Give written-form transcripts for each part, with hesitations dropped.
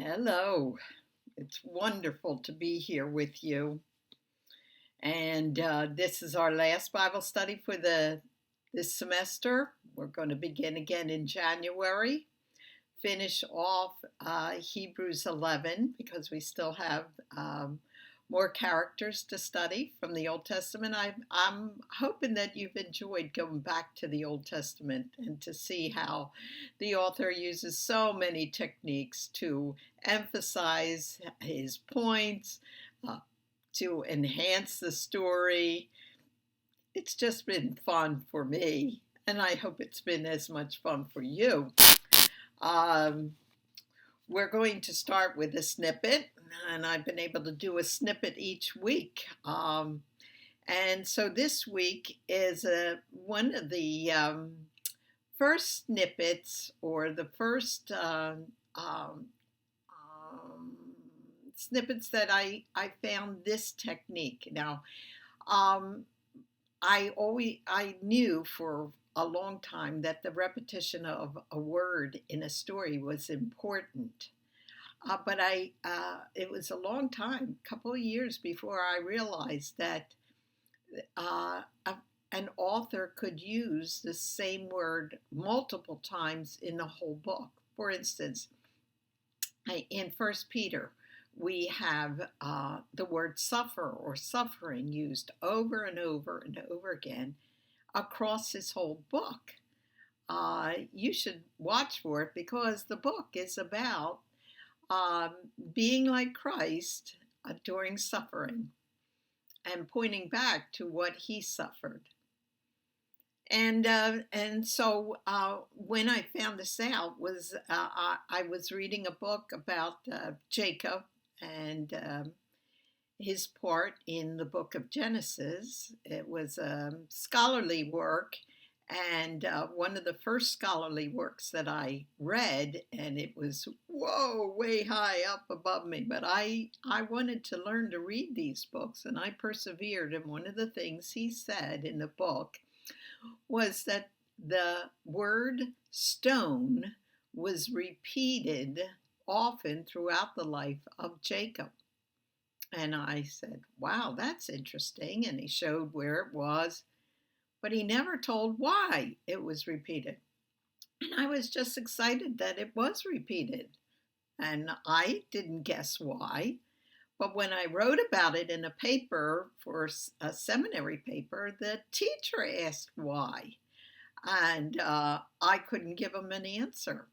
Hello. It's wonderful to be here with you. And this is our last Bible study for this semester. We're going to begin again in January. Finish off Hebrews 11 because we still have more characters to study from the Old Testament. I'm hoping that you've enjoyed going back to the Old Testament and to see how the author uses so many techniques to emphasize his points, uh, to enhance the story. It's just been fun for me, and I hope it's been as much fun for you. Um, we're going to start with a snippet, and I've been able to do a snippet each week. And so this week is one of the first snippets or the first snippets that I found this technique. Now, um, I knew for a long time that the repetition of a word in a story was important. But it was a long time, a couple of years before I realized that uh, a, an author could use the same word multiple times in the whole book. For instance, in First Peter, we have the word suffer or suffering used over and over and over again across his whole book. You should watch for it because the book is about um, being like Christ during suffering and pointing back to what he suffered. And so when I found this out was I was reading a book about Jacob and his part in the book of Genesis. It was a scholarly work, and one of the first scholarly works that I read, and it was, whoa, way high up above me. But I wanted to learn to read these books, and I persevered. And one of the things he said in the book was that the word stone was repeated often throughout the life of Jacob. And I said, wow, that's interesting. And he showed where it was, but he never told why it was repeated. And I was just excited that it was repeated. And I didn't guess why. But when I wrote about it in a paper for a seminary paper, the teacher asked why. And I couldn't give him an answer.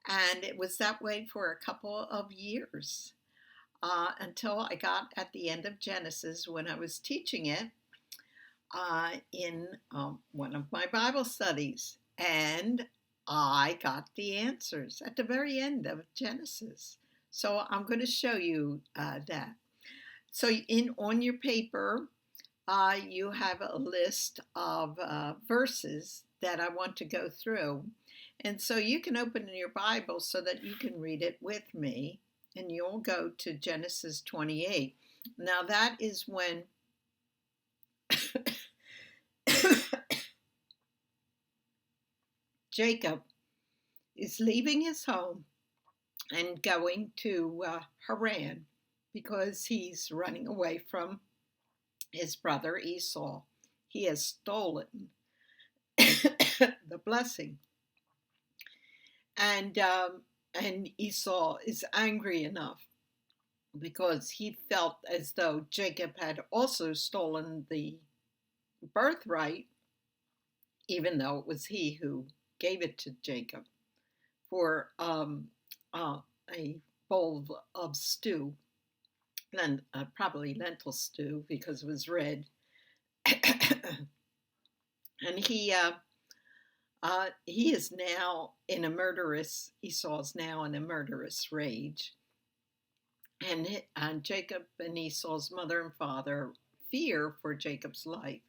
And it was that way for a couple of years until I got at the end of Genesis when I was teaching it in one of my Bible studies. And I got the answers at the very end of Genesis. So I'm going to show you that. So on your paper, you have a list of verses that I want to go through. And so you can open your Bible so that you can read it with me. And you'll go to Genesis 28. Now that is when Jacob is leaving his home and going to Haran because he's running away from his brother Esau. He has stolen the blessing. And Esau is angry enough because he felt as though Jacob had also stolen the birthright, even though it was he who gave it to Jacob for a bowl of stew, probably lentil stew because it was red. And he is now in a murderous, Esau's now in a murderous rage. And Jacob and Esau's mother and father fear for Jacob's life.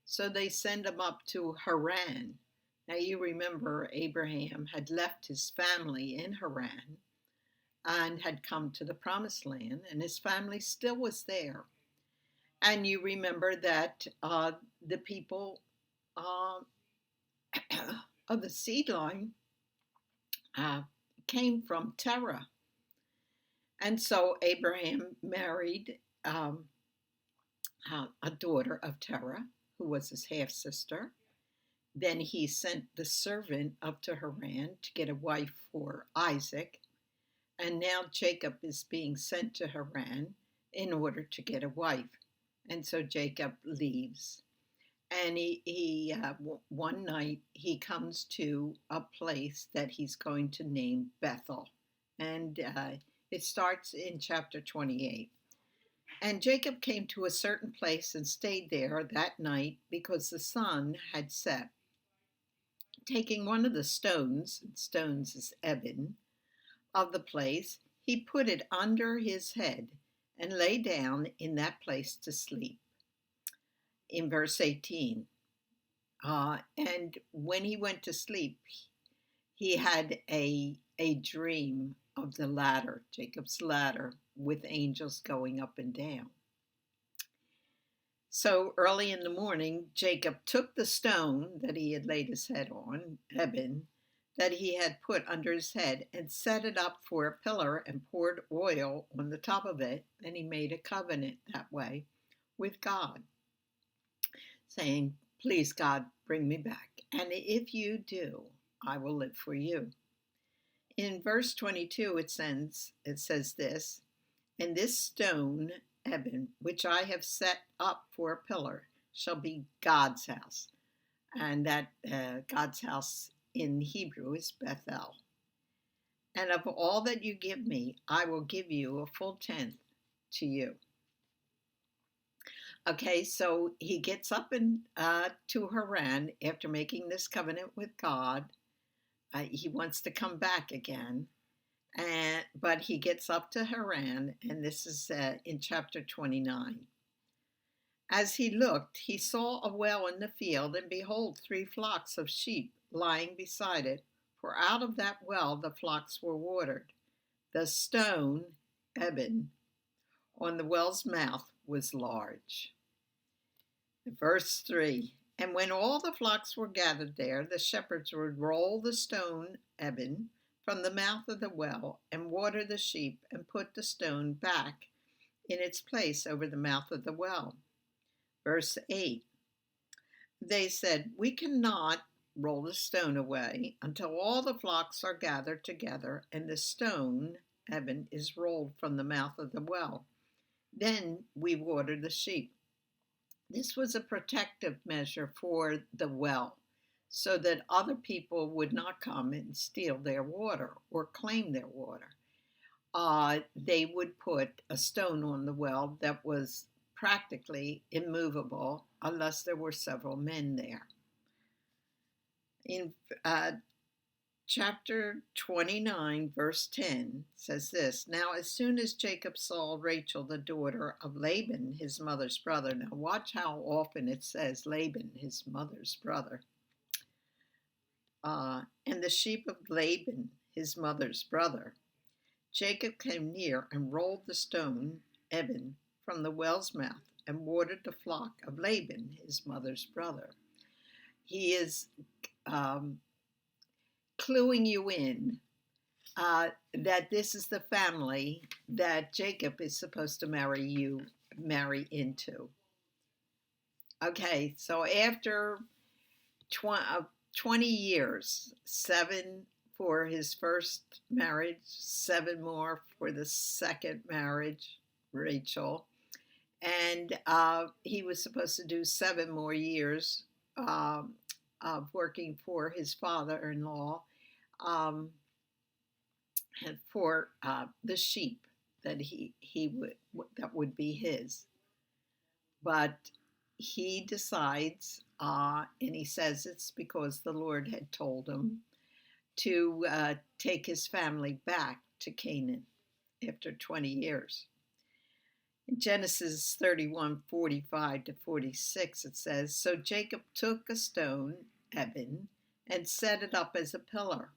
So they send him up to Haran. Now you remember Abraham had left his family in Haran and had come to the promised land, and his family still was there. And you remember that the people of the seed line came from Terah. And so Abraham married a daughter of Terah, who was his half sister. Then he sent the servant up to Haran to get a wife for Isaac. And now Jacob is being sent to Haran in order to get a wife. And so Jacob leaves. And one night he comes to a place that he's going to name Bethel. And it starts in chapter 28. And Jacob came to a certain place and stayed there that night because the sun had set. Taking one of the stones is eben, of the place, he put it under his head and lay down in that place to sleep. In verse 18, and when he went to sleep, he had a dream of the ladder, Jacob's ladder, with angels going up and down. So early in the morning, Jacob took the stone that he had laid his head on, eben, that he had put under his head, and set it up for a pillar and poured oil on the top of it, and he made a covenant that way with God, saying, "Please, God, bring me back, and if you do, I will live for you." In verse 22, it says this, "And this stone, eben, which I have set up for a pillar, shall be God's house." And that God's house in Hebrew is Bethel. "And of all that you give me, I will give you a full tenth to you." Okay, so he gets up to Haran after making this covenant with God. He wants to come back again, but he gets up to Haran, and this is in chapter 29. "As he looked, he saw a well in the field, and behold, 3 flocks of sheep lying beside it, for out of that well the flocks were watered. The stone, eben, on the well's mouth was large." Verse 3, "And when all the flocks were gathered there, the shepherds would roll the stone, eben, from the mouth of the well, and water the sheep, and put the stone back in its place over the mouth of the well." Verse 8, "They said, 'We cannot roll the stone away until all the flocks are gathered together, and the stone, eben, is rolled from the mouth of the well. Then we water the sheep.'" This was a protective measure for the well, so that other people would not come and steal their water or claim their water. They would put a stone on the well that was practically immovable unless there were several men there. In chapter 29, verse 10 says this, "Now as soon as Jacob saw Rachel, the daughter of Laban, his mother's brother," now watch how often it says Laban, his mother's brother, "and the sheep of Laban, his mother's brother, Jacob came near and rolled the stone, eben, from the well's mouth, and watered the flock of Laban, his mother's brother." He is cluing you in that this is the family that Jacob is supposed to marry into. Okay, so after 20 years, 7 for his first marriage, 7 more for the second marriage, Rachel, and he was supposed to do 7 more years of working for his father-in-law for the sheep that that would be his. But he decides, and he says it's because the Lord had told him to take his family back to Canaan after 20 years. In Genesis 31:45-46, it says, "So Jacob took a stone, eben, and set it up as a pillar.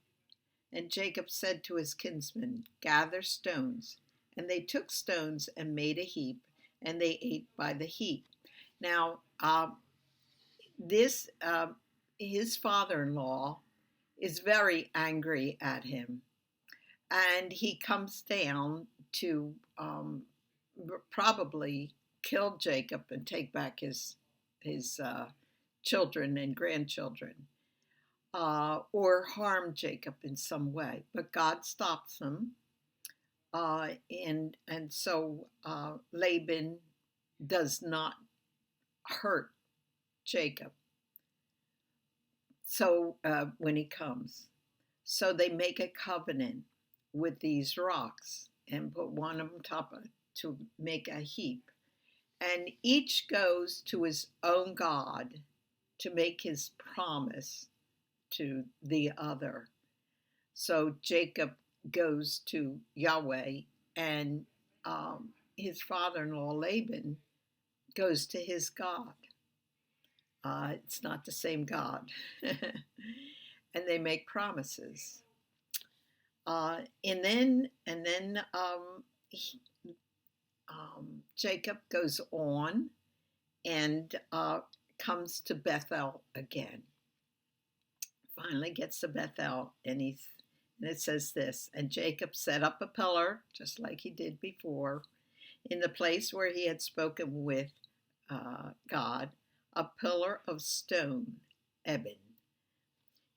And Jacob said to his kinsmen, 'Gather stones.' And they took stones and made a heap, and they ate by the heap." Now, his father-in-law is very angry at him, and he comes down to probably kill Jacob and take back his children and grandchildren, or harm Jacob in some way. But God stops him, and so Laban does not hurt Jacob. So when he comes, so they make a covenant with these rocks and put one on top of to make a heap, and each goes to his own God to make his promise to the other. So Jacob goes to Yahweh, and his father-in-law Laban goes to his God. It's not the same God. And they make promises. And then Jacob goes on and comes to Bethel again. Finally gets to Bethel, and it says this, and Jacob set up a pillar, just like he did before, in the place where he had spoken with God, a pillar of stone, ebon.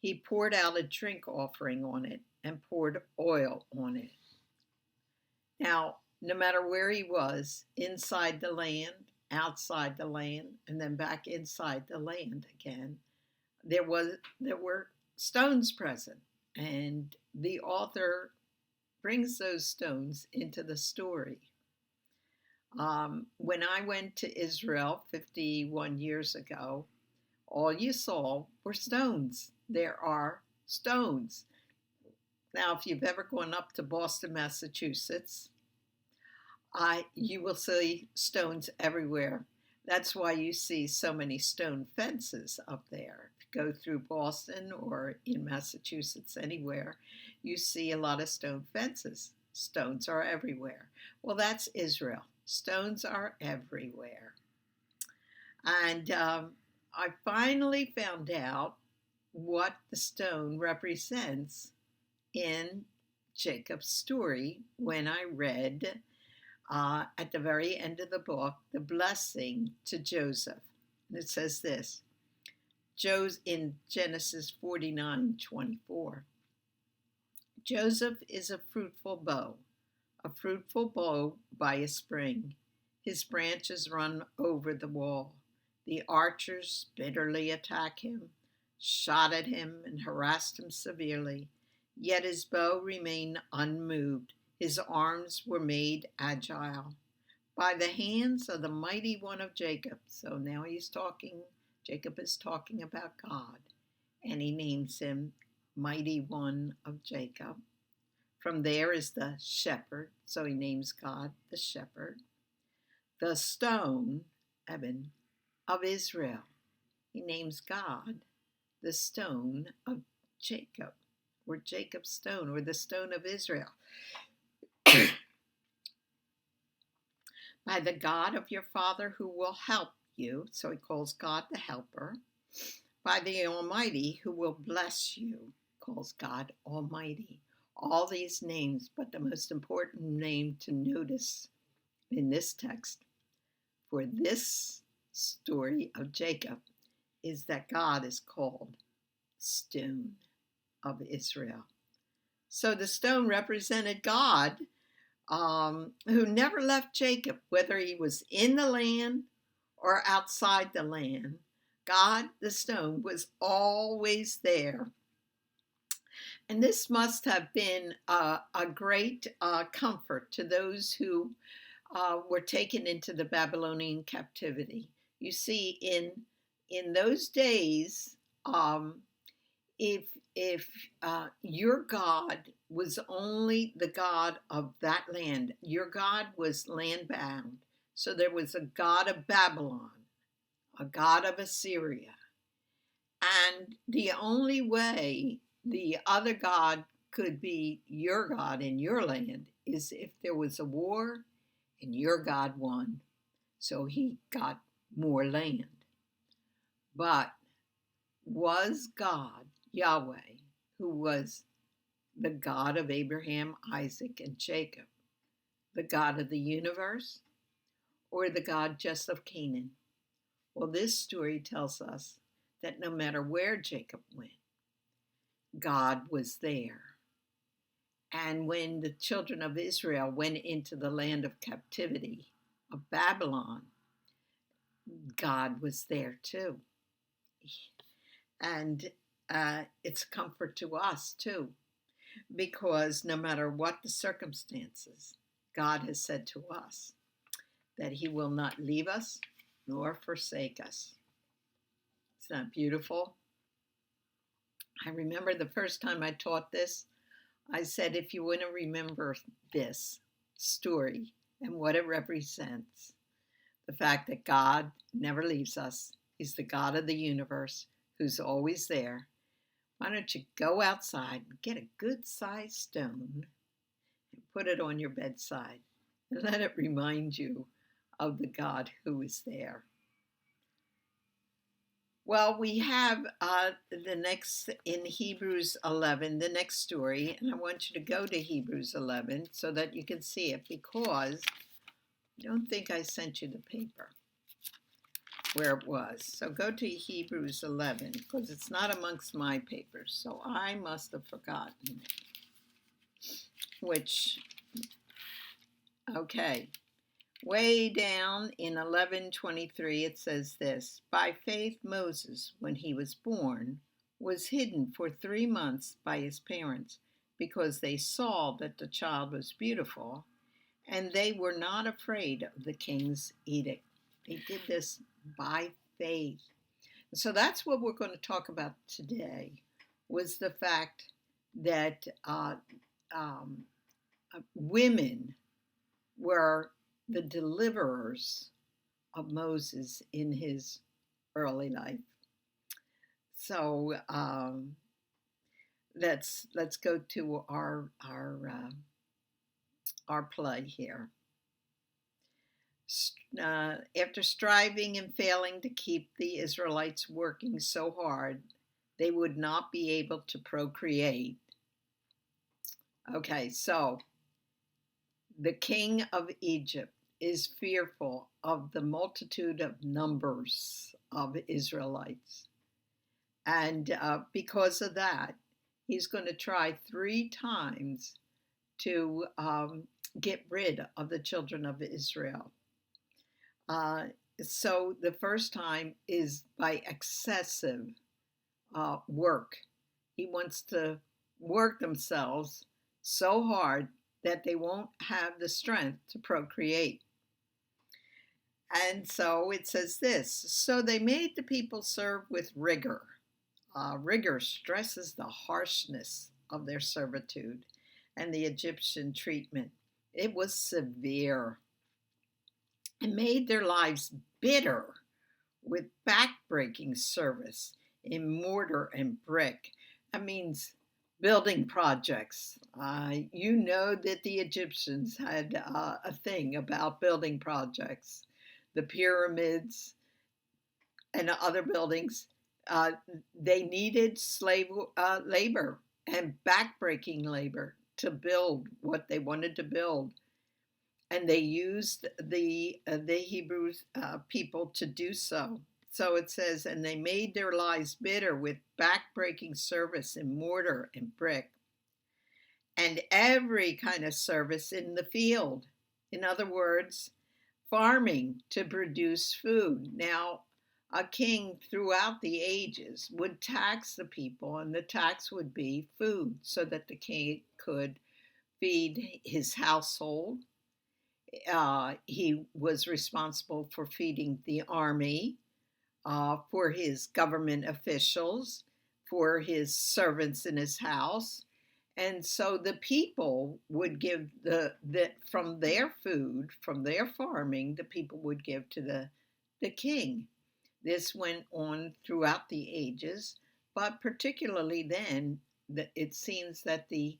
He poured out a drink offering on it and poured oil on it. Now, no matter where he was, inside the land, outside the land, and then back inside the land again, there were stones present, and the author brings those stones into the story. When I went to Israel 51 years ago, all you saw were stones. There are stones. Now, if you've ever gone up to Boston, Massachusetts, you will see stones everywhere. That's why you see so many stone fences up there. If you go through Boston or in Massachusetts, anywhere, you see a lot of stone fences. Stones are everywhere. Well, that's Israel. Stones are everywhere. And I finally found out what the stone represents in Jacob's story when I read at the very end of the book, the blessing to Joseph. And it says this, in Genesis 49:24. Joseph is a fruitful bow by a spring. His branches run over the wall. The archers bitterly attack him, shot at him, and harassed him severely. Yet his bow remained unmoved. His arms were made agile by the hands of the mighty one of Jacob. So now Jacob is talking about God, and he names him Mighty One of Jacob. From there is the shepherd, so he names God the shepherd. The stone, ebon, of Israel. He names God the stone of Jacob, or Jacob's stone, or the stone of Israel. By the God of your father who will help you, so he calls God the helper. By the Almighty who will bless you, calls God Almighty. All these names, but the most important name to notice in this text for this story of Jacob is that God is called Stone of Israel. So the stone represented God, who never left Jacob, whether he was in the land or outside the land. God, the stone, was always there. And this must have been a great comfort to those who were taken into the Babylonian captivity. You see, in those days, if your God was only the God of that land, your God was land-bound. So there was a God of Babylon, a God of Assyria. And the only way the other God could be your God in your land is if there was a war and your God won. So he got more land. But was God, Yahweh, who was the God of Abraham, Isaac, and Jacob, The God of the universe, or the God just of Canaan? Well, this story tells us that no matter where Jacob went, God was there. And when the children of Israel went into the land of captivity of Babylon, God was there too. And it's comfort to us too, because no matter what the circumstances, God has said to us that he will not leave us nor forsake us. Isn't that beautiful? I remember the first time I taught this, I said, if you want to remember this story and what it represents, the fact that God never leaves us, he's the God of the universe who's always there. Why don't you go outside and get a good-sized stone and put it on your bedside and let it remind you of the God who is there. Well, we have the next in Hebrews 11, the next story, and I want you to go to Hebrews 11 so that you can see it, because I don't think I sent you the paper where it was. So go to Hebrews 11, because it's not amongst my papers, so I must have forgotten. Okay. Way down in 11:23 it says this: by faith Moses, when he was born, was hidden for 3 months by his parents, because they saw that the child was beautiful, and they were not afraid of the king's edict. They did this by faith. So that's what we're going to talk about today, was the fact that women were the deliverers of Moses in his early life. So let's go to our play here. After striving and failing to keep the Israelites working so hard, they would not be able to procreate. Okay, so the king of Egypt is fearful of the multitude of numbers of Israelites. And because of that, he's going to try 3 times to get rid of the children of Israel. So the first time is by excessive work. He wants to work themselves so hard that they won't have the strength to procreate. And so it says this: so they made the people serve with rigor. Rigor stresses the harshness of their servitude and the Egyptian treatment. It was severe, and made their lives bitter with backbreaking service in mortar and brick. That means building projects. You know that the Egyptians had a thing about building projects. The pyramids and other buildings, they needed slave labor and backbreaking labor to build what they wanted to build. And they used the Hebrew people to do so. So it says, and they made their lives bitter with backbreaking service in mortar and brick, and every kind of service in the field. In other words, farming to produce food. Now, a king throughout the ages would tax the people, and the tax would be food, so that the king could feed his household. He was responsible for feeding the army, for his government officials, for his servants in his house. And so the people would give from their food, from their farming, the people would give to the king. This went on throughout the ages, but particularly then, it seems that the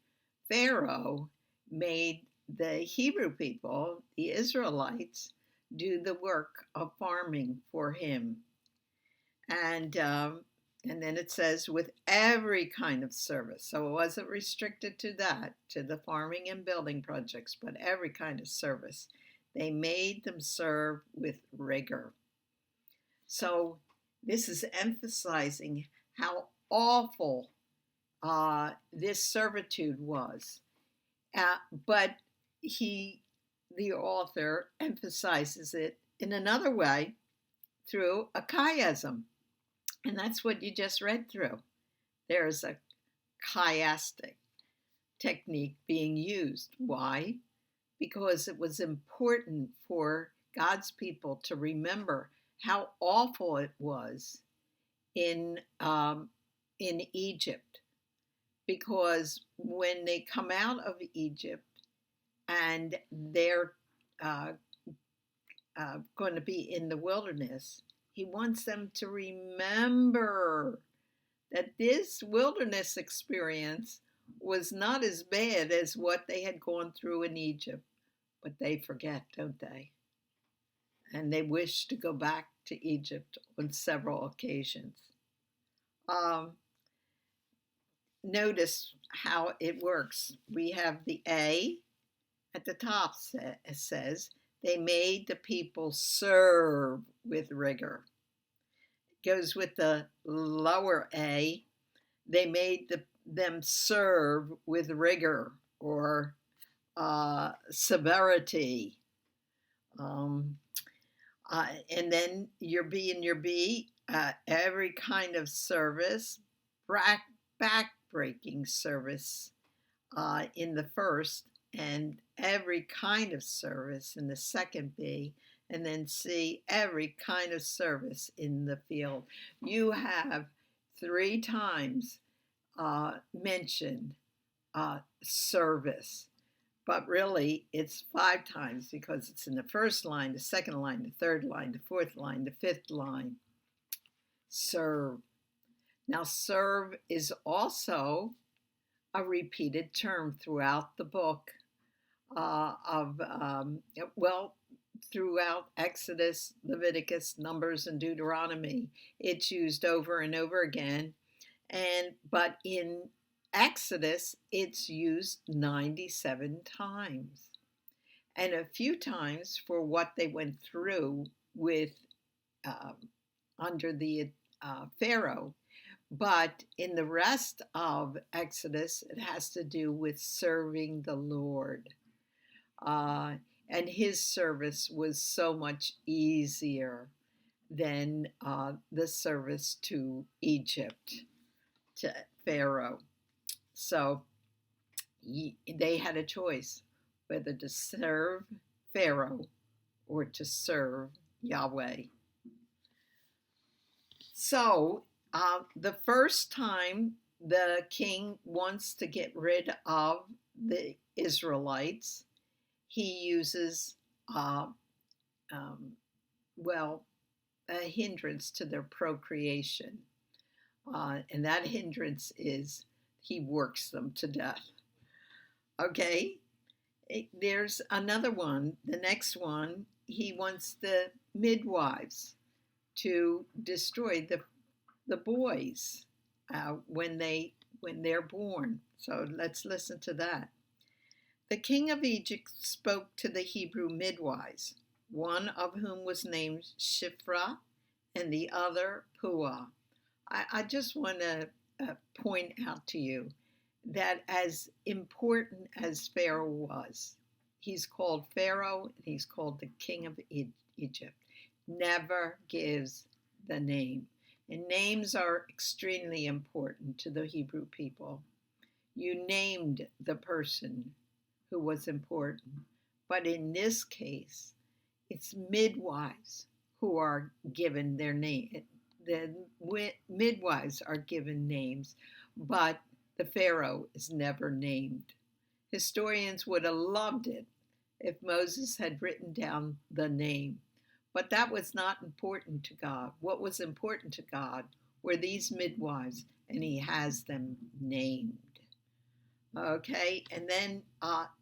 Pharaoh made the Hebrew people, the Israelites, do the work of farming for him. And And then it says with every kind of service. So it wasn't restricted to that, to the farming and building projects, but every kind of service. They made them serve with rigor. So this is emphasizing how awful this servitude was. But the author, emphasizes it in another way through a chiasm. And that's what you just read through. There's a chiastic technique being used. Why? Because it was important for God's people to remember how awful it was in Egypt. Because when they come out of Egypt and they're going to be in the wilderness, he wants them to remember that this wilderness experience was not as bad as what they had gone through in Egypt. But they forget, don't they? And they wish to go back to Egypt on several occasions. Notice how it works. We have the A at the top. It says, they made the people serve with rigor. It goes with the lower A. They made them serve with rigor or severity. And then your B and your B, every kind of service, back-breaking service in the first, and every kind of service in the second B, and then C, every kind of service in the field. You have 3 times mentioned service, but really it's 5 times because it's in the first line, the second line, the third line, the fourth line, the fifth line. Serve. Now, serve is also a repeated term throughout the book throughout Exodus, Leviticus, Numbers, and Deuteronomy. It's used over and over again. But in Exodus, it's used 97 times. And a few times for what they went through with under the Pharaoh. But in the rest of Exodus, it has to do with serving the Lord. And his service was so much easier than the service to Egypt, to Pharaoh. So they had a choice whether to serve Pharaoh or to serve Yahweh. So the first time the king wants to get rid of the Israelites, he uses a hindrance to their procreation. And that hindrance is he works them to death. Okay, there's another one. The next one, he wants the midwives to destroy the boys when they're born. So let's listen to that. The king of Egypt spoke to the Hebrew midwives, one of whom was named Shiphrah and the other Puah. I just want to point out to you that as important as Pharaoh was, he's called Pharaoh and he's called the king of Egypt, never gives the name. And names are extremely important to the Hebrew people. You named the person who was important. But in this case, it's midwives who are given their name. The midwives are given names, but the Pharaoh is never named. Historians would have loved it if Moses had written down the name, but that was not important to God. What was important to God were these midwives, and he has them named. Okay, and then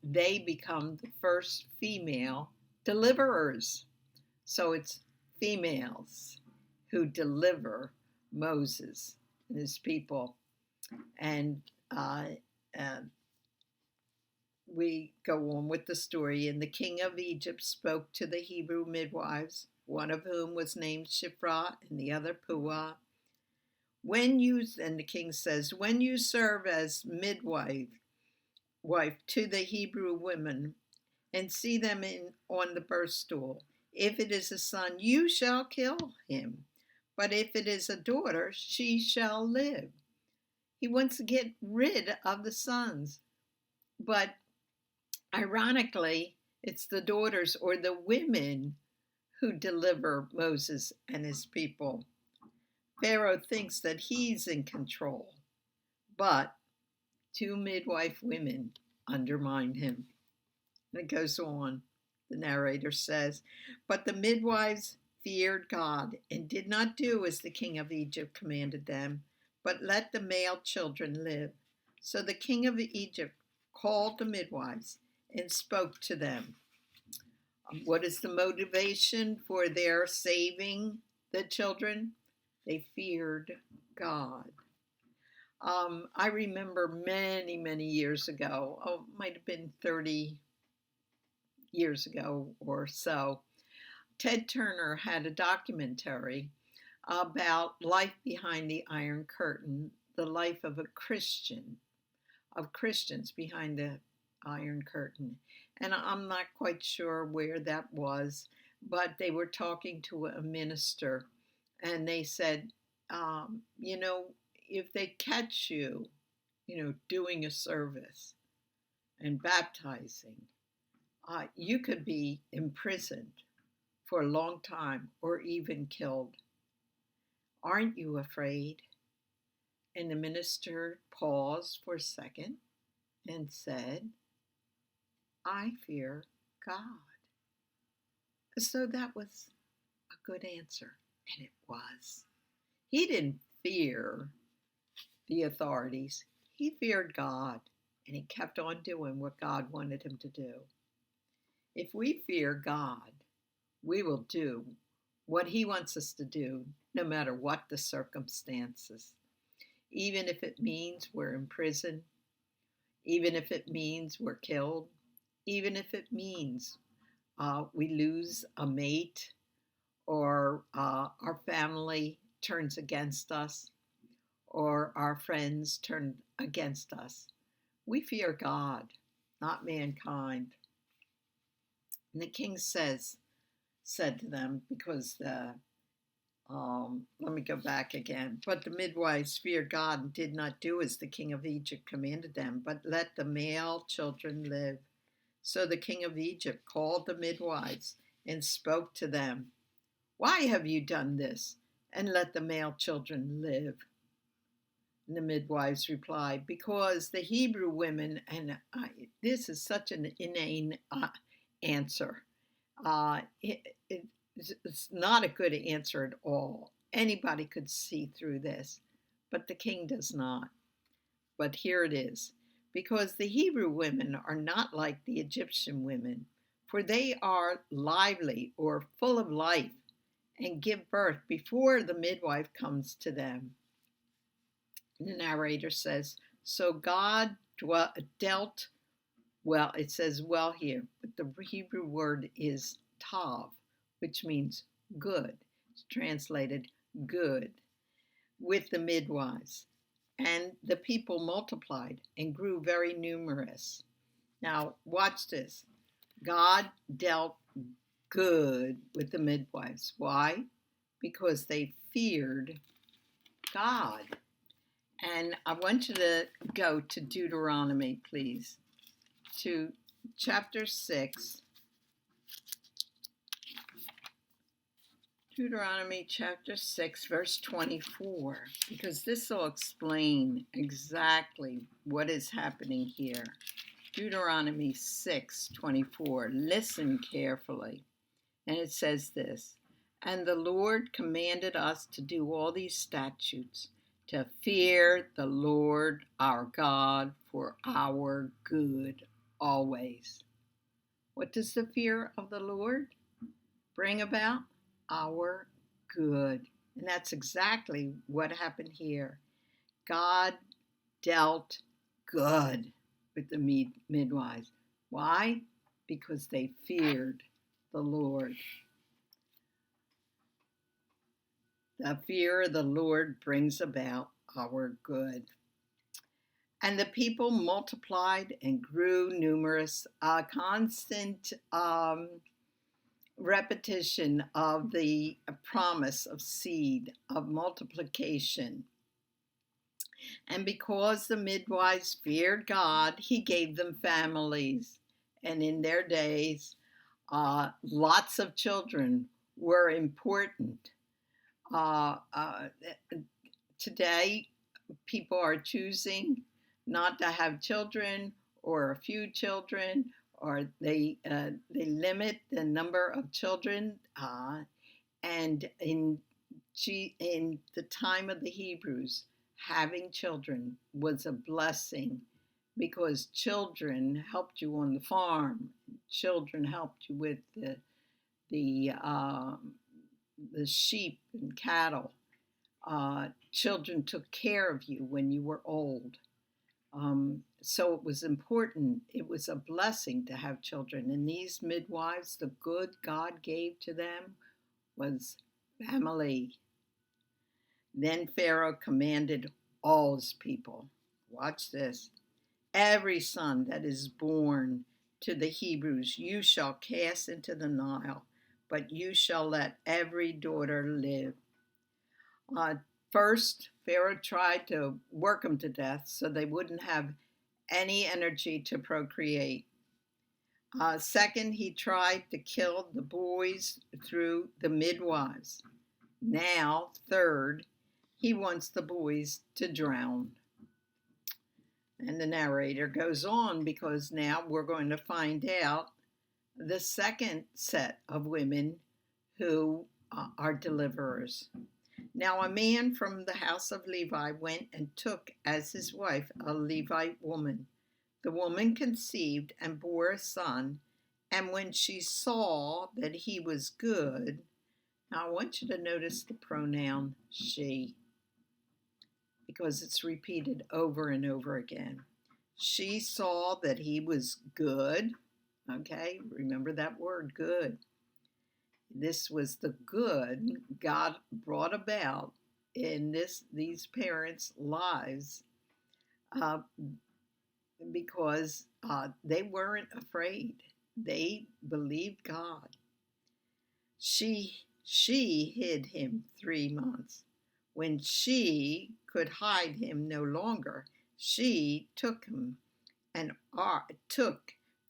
they become the first female deliverers. So it's females who deliver Moses and his people. And uh, we go on with the story. And the king of Egypt spoke to the Hebrew midwives, one of whom was named Shiphrah and the other Puah. And the king says, when you serve as wife to the Hebrew women and see them on the birth stool, if it is a son, you shall kill him. But if it is a daughter, she shall live. He wants to get rid of the sons. But ironically, it's the daughters or the women who deliver Moses and his people. Pharaoh thinks that he's in control, but two midwife women undermine him. And it goes on. The narrator says, but the midwives feared God and did not do as the king of Egypt commanded them, but let the male children live. So the king of Egypt called the midwives and spoke to them. What is the motivation for their saving the children? They feared God. I remember many, many years ago, might have been 30 years ago or so, Ted Turner had a documentary about life behind the Iron Curtain, the life of Christians behind the Iron Curtain. And I'm not quite sure where that was, but they were talking to a minister and they said, if they catch you, doing a service and baptizing, you could be imprisoned for a long time or even killed. Aren't you afraid? And the minister paused for a second and said, I fear God. So that was a good answer, and it was. He didn't fear the authorities. He feared God, and he kept on doing what God wanted him to do. If we fear God, we will do what he wants us to do, no matter what the circumstances. Even if it means we're in prison, even if it means we're killed, even if it means we lose a mate or our family turns against us or our friends turn against us. We fear God, not mankind. And the king said to them, because let me go back again. But the midwives feared God and did not do as the king of Egypt commanded them, but let the male children live. So the king of Egypt called the midwives and spoke to them. Why have you done this and let the male children live? And the midwives replied, because the Hebrew women, and this is such an inane answer. It's not a good answer at all. Anybody could see through this, but the king does not. But here it is. Because the Hebrew women are not like the Egyptian women, for they are lively or full of life and give birth before the midwife comes to them. The narrator says, so God dealt, well, it says well here, but the Hebrew word is tav, which means good. It's translated good, with the midwives. And the people multiplied and grew very numerous. Now, watch this. God dealt good with the midwives. Why? Because they feared God. And I want you to go to Deuteronomy, please, to chapter 6. Deuteronomy chapter 6, verse 24, because this will explain exactly what is happening here. Deuteronomy 6:24. Listen carefully. And it says this, and the Lord commanded us to do all these statutes, to fear the Lord our God for our good always. What does the fear of the Lord bring about? Our good. And that's exactly what happened here. God dealt good with the midwives. Why? Because they feared the Lord. The fear of the Lord brings about our good. And the people multiplied and grew numerous. A constant repetition of the promise of seed, of multiplication. And because the midwives feared God, he gave them families. And in their days, lots of children were important. Today, people are choosing not to have children or a few children, or they limit the number of children. And in the time of the Hebrews, having children was a blessing because children helped you on the farm. Children helped you with the sheep and cattle. Children took care of you when you were old. So it was important. It was a blessing to have children. And these midwives, the good God gave to them was family. Then Pharaoh commanded all his people, watch this, every son that is born to the Hebrews you shall cast into the Nile, but you shall let every daughter live. First, Pharaoh tried to work them to death so they wouldn't have any energy to procreate. Second, he tried to kill the boys through the midwives. Now, third, he wants the boys to drown. And the narrator goes on because now we're going to find out the second set of women who are deliverers. Now a man from the house of Levi went and took as his wife a Levite woman. The woman conceived and bore a son, and when she saw that he was good, now I want you to notice the pronoun she, because it's repeated over and over again. She saw that he was good. Okay, remember that word, good. This was the good God brought about in these parents' lives because they weren't afraid. They believed God. She hid him 3 months. When she could hide him no longer, she took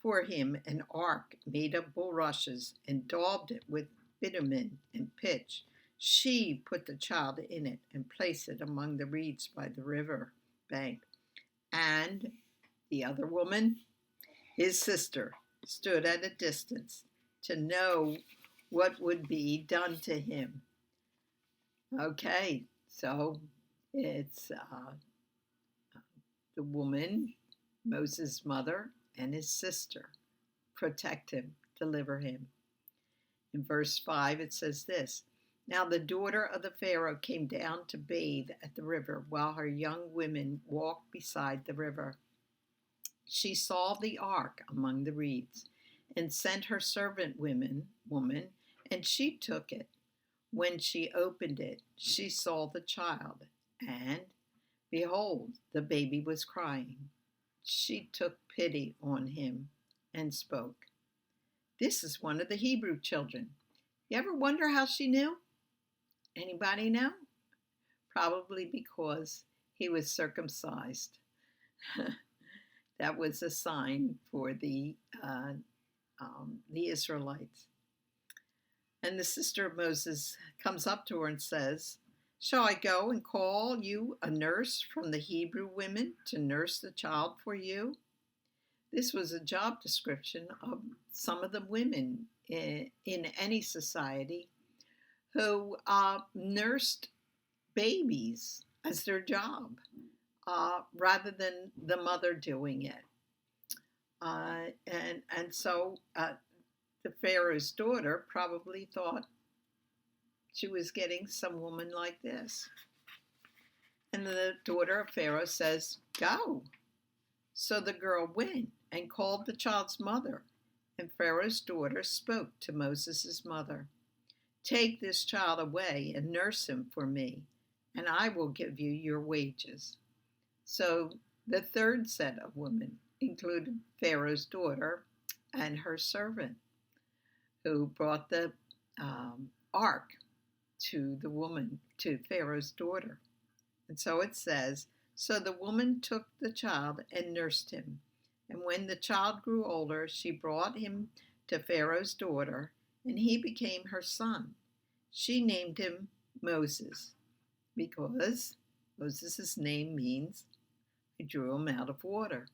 for him an ark made of bulrushes and daubed it with bitumen and pitch. She put the child in it and placed it among the reeds by the river bank. And the other woman, his sister, stood at a distance to know what would be done to him. Okay, so it's the woman, Moses' mother, and his sister protect him, deliver him. In verse 5, it says this, Now the daughter of the Pharaoh came down to bathe at the river while her young women walked beside the river. She saw the ark among the reeds and sent her servant woman, and she took it. When she opened it, she saw the child, and behold, the baby was crying. She took pity on him and spoke. This is one of the Hebrew children. You ever wonder how she knew? Anybody know? Probably because he was circumcised. That was a sign for the Israelites. And the sister of Moses comes up to her and says, Shall I go and call you a nurse from the Hebrew women to nurse the child for you? This was a job description of some of the women in any society who nursed babies as their job rather than the mother doing it. So the Pharaoh's daughter probably thought she was getting some woman like this. And the daughter of Pharaoh says, "Go." So the girl went and called the child's mother. And Pharaoh's daughter spoke to Moses' mother, "Take this child away and nurse him for me, and I will give you your wages." So the third set of women included Pharaoh's daughter and her servant, who brought the ark to the woman, to Pharaoh's daughter. And so it says, "So the woman took the child and nursed him. And when the child grew older, she brought him to Pharaoh's daughter, and he became her son. She named him Moses, because Moses' name means I drew him out of water."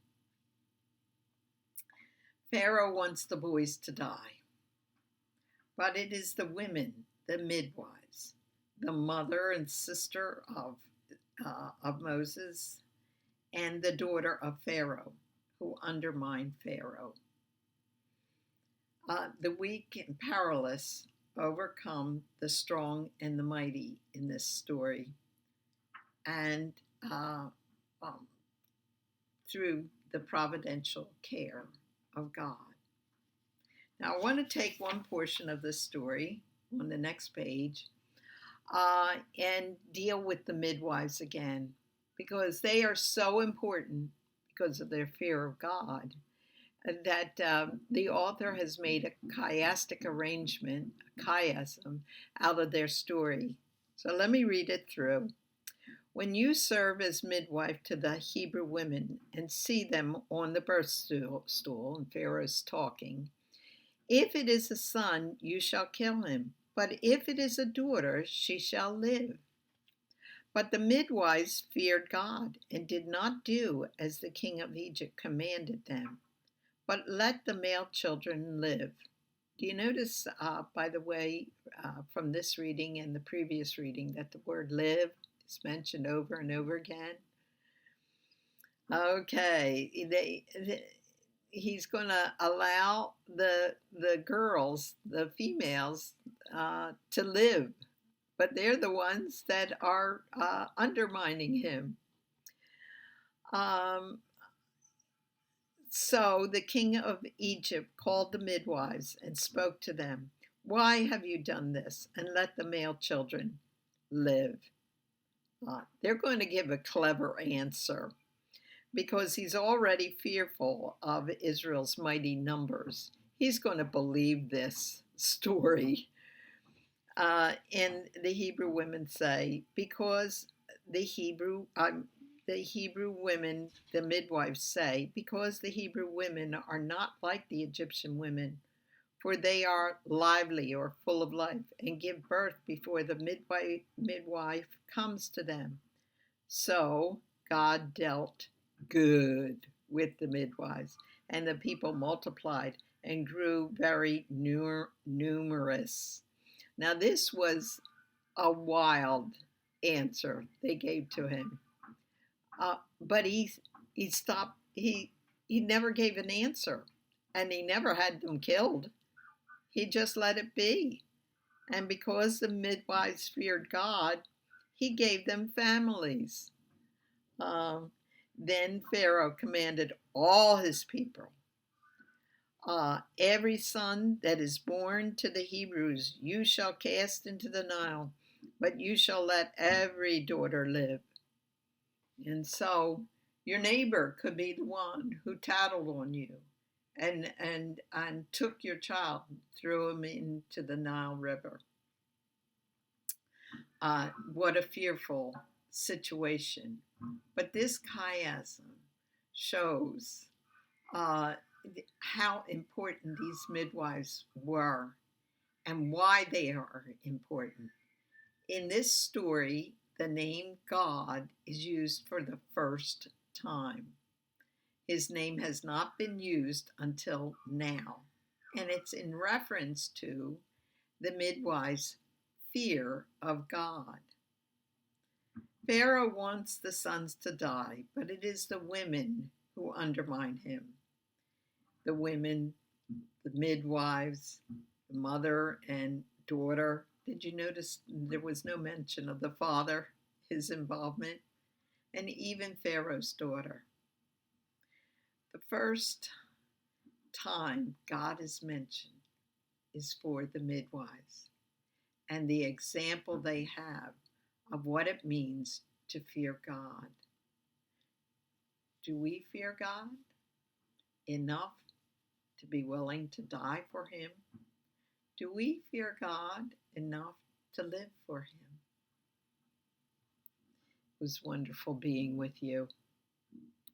Pharaoh wants the boys to die, but it is the women, the midwives, the mother and sister of Moses, and the daughter of Pharaoh, who undermine Pharaoh. The weak and powerless overcome the strong and the mighty in this story, and through the providential care of God. Now, I want to take one portion of this story on the next page and deal with the midwives again, because they are so important because of their fear of God, that the author has made a chiastic arrangement, a chiasm, out of their story. So let me read it through. "When you serve as midwife to the Hebrew women and see them on the birth stool," and Pharaoh's talking, "if it is a son, you shall kill him, but if it is a daughter, she shall live." But the midwives feared God and did not do as the king of Egypt commanded them, but let the male children live. Do you notice, by the way, from this reading and the previous reading, that the word live is mentioned over and over again? Okay, he's going to allow the girls, the females, to live, but they're the ones that are undermining him. So the king of Egypt called the midwives and spoke to them. "Why have you done this? And let the male children live." They're going to give a clever answer, because he's already fearful of Israel's mighty numbers. He's going to believe this story. And the Hebrew women say, because the Hebrew women, the midwives say, because the Hebrew women are not like the Egyptian women, for they are lively or full of life and give birth before the midwife comes to them. So God dealt good with the midwives, and the people multiplied and grew very numerous. Now this was a wild answer they gave to him, but he stopped. He never gave an answer, and he never had them killed. He just let it be. And because the midwives feared God, he gave them families. Then Pharaoh commanded all his people, "Every son that is born to the Hebrews you shall cast into the Nile, but you shall let every daughter live." And so your neighbor could be the one who tattled on you and took your child and threw him into the Nile River. What a fearful situation. But this chiasm shows how important these midwives were and why they are important. In this story, the name God is used for the first time. His name has not been used until now, and it's in reference to the midwives' fear of God. Pharaoh wants the sons to die, but it is the women who undermine him. The women, the midwives, the mother and daughter. Did you notice there was no mention of the father, his involvement? and even Pharaoh's daughter. The first time God is mentioned is for the midwives and the example they have of what it means to fear God. Do we fear God enough to be willing to die for Him? Do we fear God enough to live for Him? It was wonderful being with you.